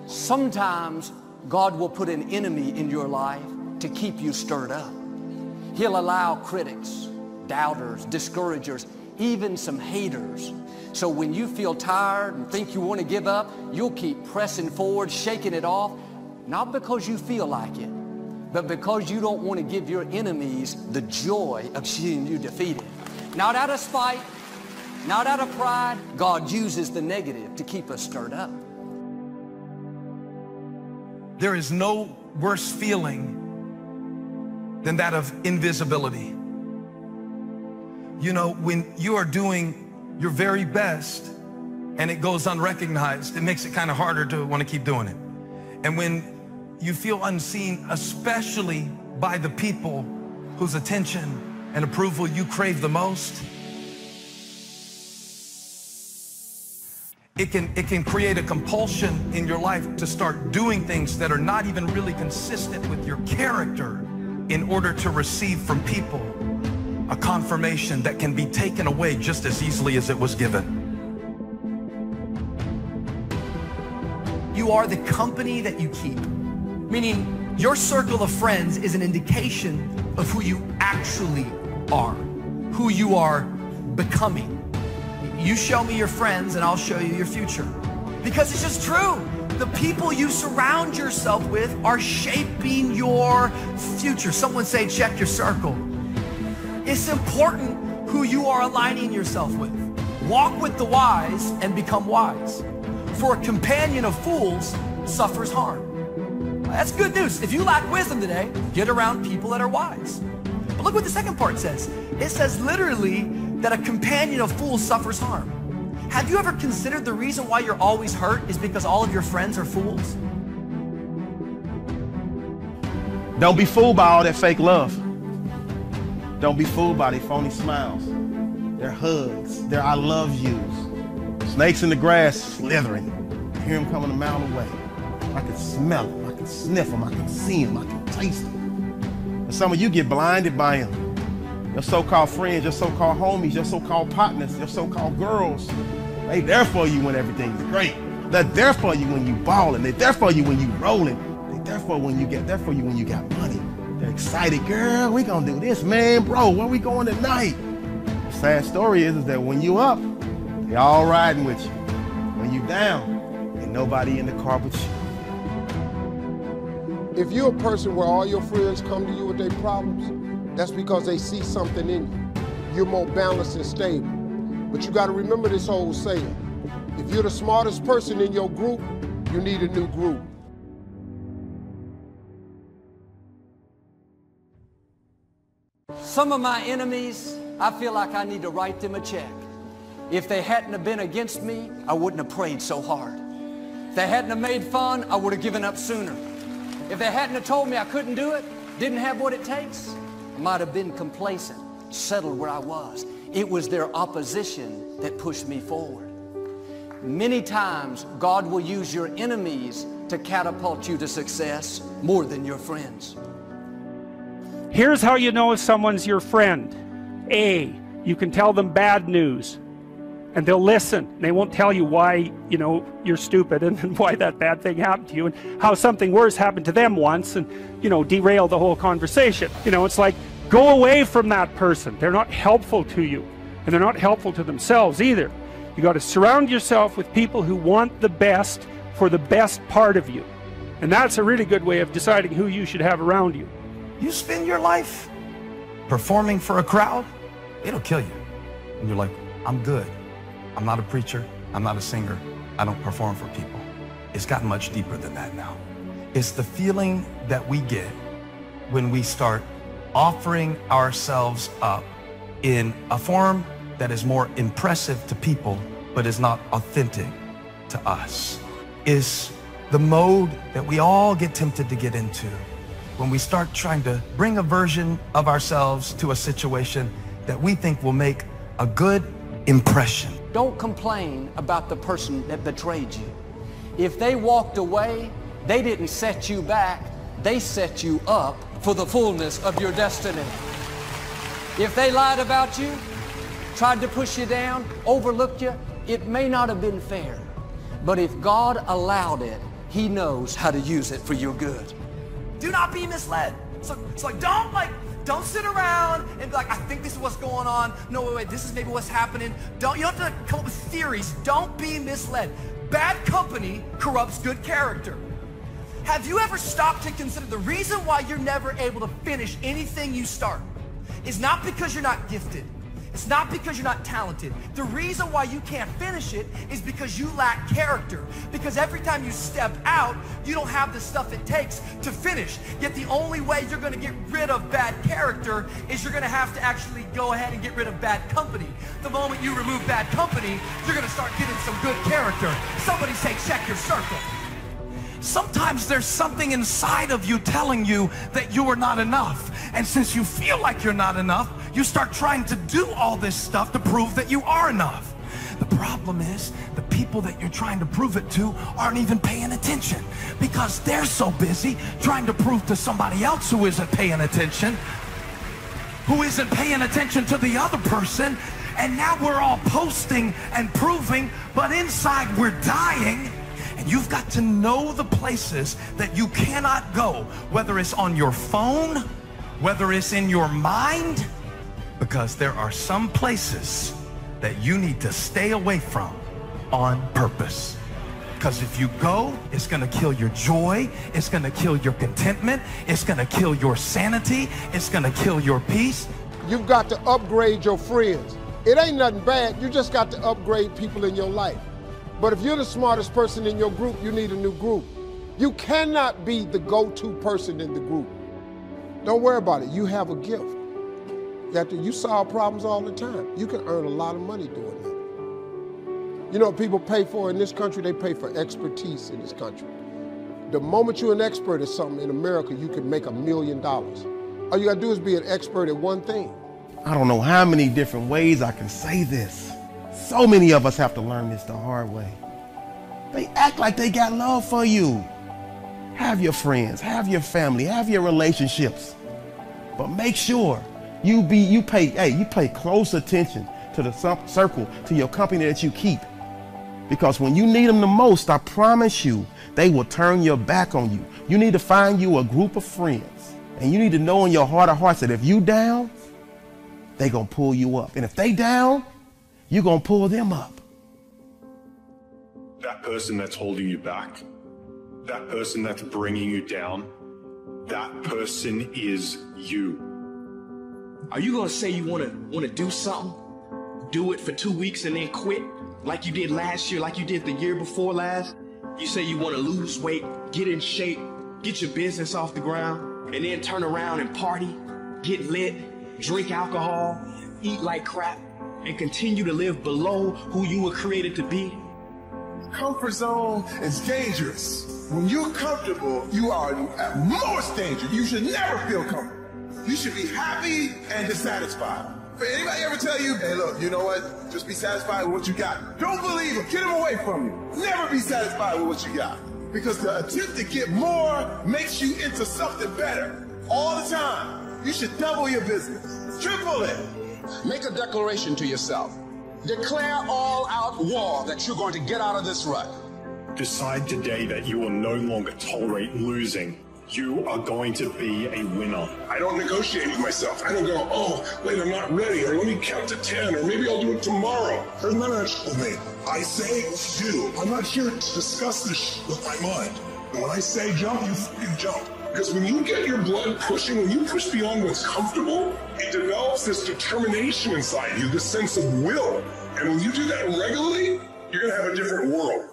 Sometimes God will put an enemy in your life to keep you stirred up. He'll allow critics, doubters, discouragers, even some haters. So when you feel tired and think you want to give up, you'll keep pressing forward, shaking it off, not because you feel like it, but because you don't want to give your enemies the joy of seeing you defeated. Not out of spite, not out of pride. God uses the negative to keep us stirred up. There is no worse feeling than that of invisibility. You know, when you are doing your very best and it goes unrecognized, it makes it kind of harder to want to keep doing it. And when you feel unseen, especially by the people whose attention and approval you crave the most, it can create a compulsion in your life to start doing things that are not even really consistent with your character in order to receive from people a confirmation that can be taken away just as easily as it was given. You are the company that you keep. Meaning your circle of friends is an indication of who you actually are, who you are becoming. You show me your friends and I'll show you your future. Because it's just true. The people you surround yourself with are shaping your future. Someone say, check your circle. It's important who you are aligning yourself with. Walk with the wise and become wise. For a companion of fools suffers harm. That's good news. If you lack wisdom today, get around people that are wise. But look what the second part says. It says literally that a companion of fools suffers harm. Have you ever considered the reason why you're always hurt is because all of your friends are fools? Don't be fooled by all that fake love. Don't be fooled by their phony smiles, their hugs, their I love yous. Snakes in the grass slithering. I hear them coming a mile away. I can smell them, I can sniff them, I can see them, I can taste them. And some of you get blinded by them. Your so-called friends, your so-called homies, your so-called partners, your so-called girls, they there for you when everything's great. They're there for you when you ballin'. They're there for you when you rollin'. They're there for when you got money. They're excited, girl, we gonna do this, man, bro, where we going tonight? The sad story is that when you up, they all riding with you. When you down, ain't nobody in the car but you. If you're a person where all your friends come to you with their problems, that's because they see something in you. You're more balanced and stable. But you gotta remember this whole saying. If you're the smartest person in your group, you need a new group. Some of my enemies, I feel like I need to write them a check. If they hadn't have been against me, I wouldn't have prayed so hard. If they hadn't have made fun, I would have given up sooner. If they hadn't have told me I couldn't do it, didn't have what it takes, I might have been complacent, settled where I was. It was their opposition that pushed me forward. Many times, God will use your enemies to catapult you to success more than your friends. Here's how you know if someone's your friend. A, you can tell them bad news and they'll listen. They won't tell you why, you know, you're stupid and why that bad thing happened to you and how something worse happened to them once and, you know, derail the whole conversation. You know, it's like, go away from that person. They're not helpful to you and they're not helpful to themselves either. You got to surround yourself with people who want the best for the best part of you. And that's a really good way of deciding who you should have around you. You spend your life performing for a crowd, it'll kill you. And you're like, I'm good. I'm not a preacher. I'm not a singer. I don't perform for people. It's gotten much deeper than that now. It's the feeling that we get when we start offering ourselves up in a form that is more impressive to people, but is not authentic to us. Is the mode that we all get tempted to get into when we start trying to bring a version of ourselves to a situation that we think will make a good impression. Don't complain about the person that betrayed you. If they walked away, they didn't set you back, they set you up for the fullness of your destiny. If they lied about you, tried to push you down, overlooked you, it may not have been fair. But if God allowed it, He knows how to use it for your good. Do not be misled. So don't sit around and be like, I think this is what's going on. No, wait, this is maybe what's happening. You don't have to come up with theories. Don't be misled. Bad company corrupts good character. Have you ever stopped to consider the reason why you're never able to finish anything you start is not because you're not gifted. It's not because you're not talented. The reason why you can't finish it is because you lack character. Because every time you step out, you don't have the stuff it takes to finish. Yet the only way you're going to get rid of bad character is you're going to have to actually go ahead and get rid of bad company. The moment you remove bad company, you're going to start getting some good character. Somebody say, check your circle. Sometimes there's something inside of you telling you that you are not enough. And since you feel like you're not enough, you start trying to do all this stuff to prove that you are enough. The problem is the people that you're trying to prove it to aren't even paying attention because they're so busy trying to prove to somebody else who isn't paying attention to the other person. And now we're all posting and proving, but inside we're dying. And you've got to know the places that you cannot go, whether it's on your phone, whether it's in your mind, because there are some places that you need to stay away from on purpose. Because if you go, it's going to kill your joy, it's going to kill your contentment, it's going to kill your sanity, it's going to kill your peace. You've got to upgrade your friends. It ain't nothing bad, you just got to upgrade people in your life. But if you're the smartest person in your group, you need a new group. You cannot be the go-to person in the group. Don't worry about it. You have a gift. You solve problems all the time. You can earn a lot of money doing that. You know what people pay for in this country? They pay for expertise in this country. The moment you're an expert at something in America, you can make $1 million. All you gotta do is be an expert at one thing. I don't know how many different ways I can say this. So many of us have to learn this the hard way. They act like they got love for you. Have your friends, have your family, have your relationships. But make sure you pay close attention to the circle, to your company that you keep. Because when you need them the most, I promise you, they will turn your back on you. You need to find you a group of friends. And you need to know in your heart of hearts that if you down, they gonna pull you up. And if they down, you're gonna pull them up. That person that's holding you back, that person that's bringing you down, that person is you. Are you gonna say you wanna do something, do it for 2 weeks and then quit, like you did last year, like you did the year before last? You say you wanna lose weight, get in shape, get your business off the ground, and then turn around and party, get lit, drink alcohol, eat like crap, and continue to live below who you were created to be? Comfort zone is dangerous. When you're comfortable, you are at most danger. You should never feel comfortable. You should be happy and dissatisfied. Anybody ever tell you, hey look, you know what? Just be satisfied with what you got. Don't believe him. Get him away from you. Never be satisfied with what you got. Because the attempt to get more makes you into something better. All the time. You should double your business. Triple it. Make a declaration to yourself. Declare all-out war that you're going to get out of this rut. Decide today that you will no longer tolerate losing. You are going to be a winner. I don't negotiate with myself. I don't go, oh, wait, I'm not ready, or let me count to 10, or maybe I'll do it tomorrow. There's none of that with me. I say, do. I'm not here to discuss this with my mind. And when I say jump, you fucking jump. Because when you get your blood pushing, when you push beyond what's comfortable, it develops this determination inside you, this sense of will. And when you do that regularly, you're going to have a different world.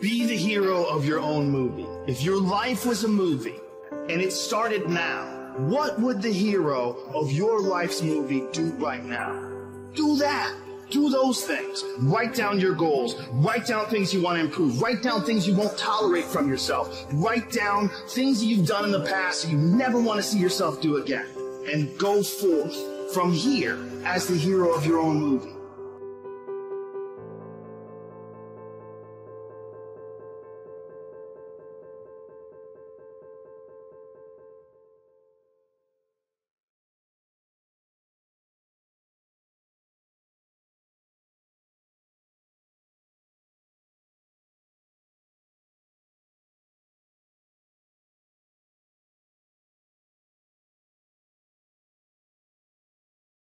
Be the hero of your own movie. If your life was a movie and it started now, what would the hero of your life's movie do right now? Do that. Do those things. Write down your goals. Write down things you want to improve. Write down things you won't tolerate from yourself. Write down things that you've done in the past that you never want to see yourself do again. And go forth from here as the hero of your own movie.